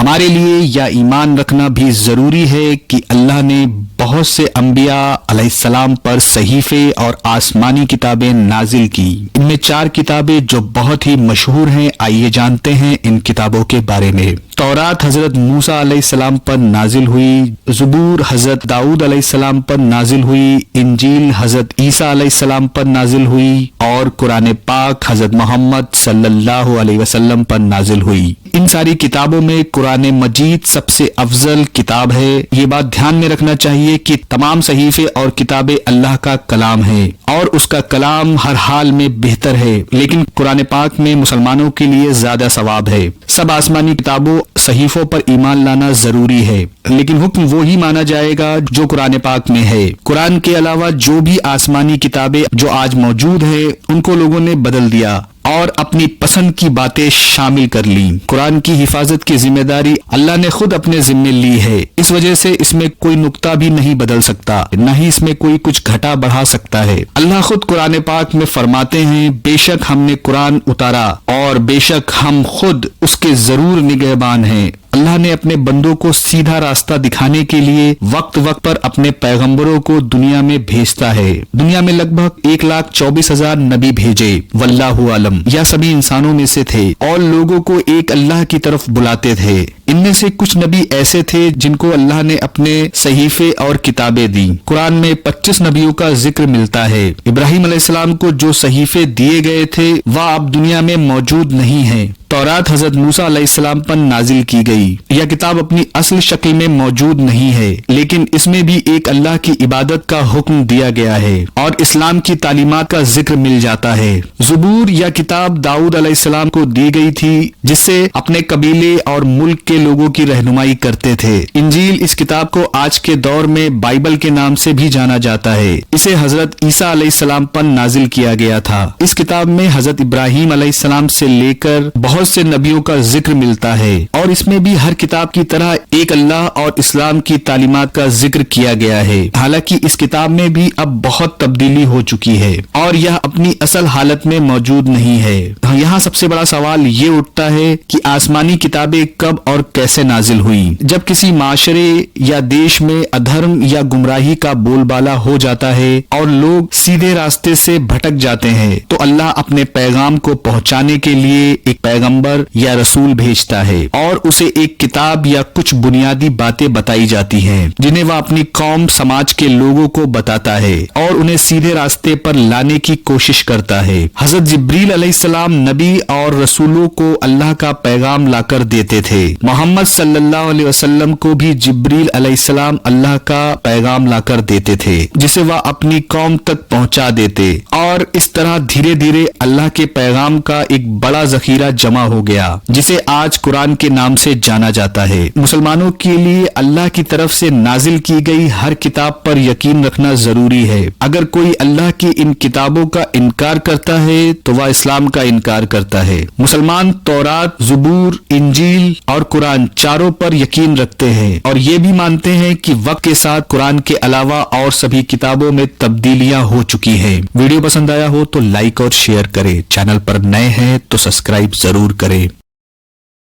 ہمارے لیے یا ایمان رکھنا بھی ضروری ہے کہ اللہ نے بہت سے انبیاء علیہ السلام پر صحیفے اور آسمانی کتابیں نازل کی۔ ان میں 4 کتابیں جو بہت ہی مشہور ہیں، آئیے جانتے ہیں ان کتابوں کے بارے میں۔ تورات حضرت موسیٰ علیہ السلام پر نازل ہوئی، زبور حضرت داؤد علیہ السلام پر نازل ہوئی، انجیل حضرت عیسیٰ علیہ السلام پر نازل ہوئی، اور قرآن پاک حضرت محمد صلی اللہ علیہ وسلم پر نازل ہوئی۔ ان ساری کتابوں میں قرآن مجید سب سے افضل کتاب ہے۔ یہ بات دھیان میں رکھنا چاہیے کہ تمام صحیفے اور کتابیں اللہ کا کلام ہے اور اس کا کلام ہر حال میں بہتر ہے، لیکن قرآن پاک میں مسلمانوں کے لیے زیادہ ثواب ہے۔ سب آسمانی کتابوں صحیفوں پر ایمان لانا ضروری ہے، لیکن حکم وہی مانا جائے گا جو قرآن پاک میں ہے۔ قرآن کے علاوہ جو بھی آسمانی کتابیں جو آج موجود ہیں ان کو لوگوں نے بدل دیا اور اپنی پسند کی باتیں شامل کر لیں۔ قرآن کی حفاظت کی ذمہ داری اللہ نے خود اپنے ذمے لی ہے، اس وجہ سے اس میں کوئی نقطہ بھی نہیں بدل سکتا، نہ ہی اس میں کوئی کچھ گھٹا بڑھا سکتا ہے۔ اللہ خود قرآن پاک میں فرماتے ہیں، بے شک ہم نے قرآن اتارا اور بے شک ہم خود اس کے ضرور نگہبان ہیں۔ اللہ نے اپنے بندوں کو سیدھا راستہ دکھانے کے لیے وقت وقت پر اپنے پیغمبروں کو دنیا میں بھیجتا ہے۔ دنیا میں لگ بھگ 1,24,000 نبی بھیجے، واللہ عالم، یا سبھی انسانوں میں سے تھے اور لوگوں کو ایک اللہ کی طرف بلاتے تھے۔ ان میں سے کچھ نبی ایسے تھے جن کو اللہ نے اپنے صحیفے اور کتابیں دی۔ قرآن میں 25 نبیوں کا ذکر ملتا ہے۔ ابراہیم علیہ السلام کو جو صحیفے دیے گئے تھے وہ اب دنیا میں موجود نہیں ہیں۔ تورات حضرت موسیٰ علیہ السلام پر نازل کی گئی۔ یہ کتاب اپنی اصل شکل میں موجود نہیں ہے، لیکن اس میں بھی ایک اللہ کی عبادت کا حکم دیا گیا ہے اور اسلام کی تعلیمات کا ذکر مل جاتا ہے۔ زبور یا کتاب داؤد علیہ السلام کو دی گئی تھی، جس سے اپنے قبیلے اور ملک کے لوگوں کی رہنمائی کرتے تھے۔ انجیل اس کتاب کو آج کے دور میں بائبل کے نام سے بھی جانا جاتا ہے۔ اسے حضرت عیسیٰ علیہ السلام پر نازل کیا گیا تھا۔ اس کتاب میں حضرت ابراہیم علیہ السلام سے لے کر بہت سے نبیوں کا ذکر ملتا ہے، اور اس میں بھی ہر کتاب کی طرح ایک اللہ اور اسلام کی تعلیمات کا ذکر کیا گیا ہے۔ حالانکہ اس کتاب میں بھی اب بہت تبدیلی ہو چکی ہے اور یہ اپنی اصل حالت میں موجود نہیں ہے۔ یہاں سب سے بڑا سوال یہ اٹھتا ہے کہ آسمانی کتابیں کب اور کیسے نازل ہوئی؟ جب کسی معاشرے یا دیش میں ادھرم یا گمراہی کا بول بالا ہو جاتا ہے اور لوگ سیدھے راستے سے بھٹک جاتے ہیں تو اللہ اپنے پیغام کو پہنچانے کے لیے ایک پیغمبر یا رسول بھیجتا ہے اور اسے ایک کتاب یا کچھ بنیادی باتیں بتائی جاتی ہیں جنہیں وہ اپنی قوم سماج کے لوگوں کو بتاتا ہے اور انہیں سیدھے راستے پر لانے کی کوشش کرتا ہے۔ حضرت جبریل علیہ السلام نبی اور رسولوں کو اللہ کا پیغام لا کر دیتے تھے۔ محمد صلی اللہ علیہ وسلم کو بھی جبریل علیہ السلام اللہ کا پیغام لا کر دیتے تھے، جسے وہ اپنی قوم تک پہنچا دیتے، اور اس طرح دھیرے دھیرے اللہ کے پیغام کا ایک بڑا ذخیرہ جمع ہو گیا، جسے آج قرآن کے نام سے جانا جاتا ہے۔ مسلمانوں کے لیے اللہ کی طرف سے نازل کی گئی ہر کتاب پر یقین رکھنا ضروری ہے۔ اگر کوئی اللہ کی ان کتابوں کا انکار کرتا ہے تو وہ اسلام کا انکار کرتا ہے۔ مسلمان تورات، زبور، انجیل اور قرآن چاروں پر یقین رکھتے ہیں اور یہ بھی مانتے ہیں کہ وقت کے ساتھ قرآن کے علاوہ اور سبھی کتابوں میں تبدیلیاں ہو چکی ہیں۔ ویڈیو پسند آیا ہو تو لائک اور شیئر کریں، چینل پر نئے ہیں تو سبسکرائب ضرور کریں۔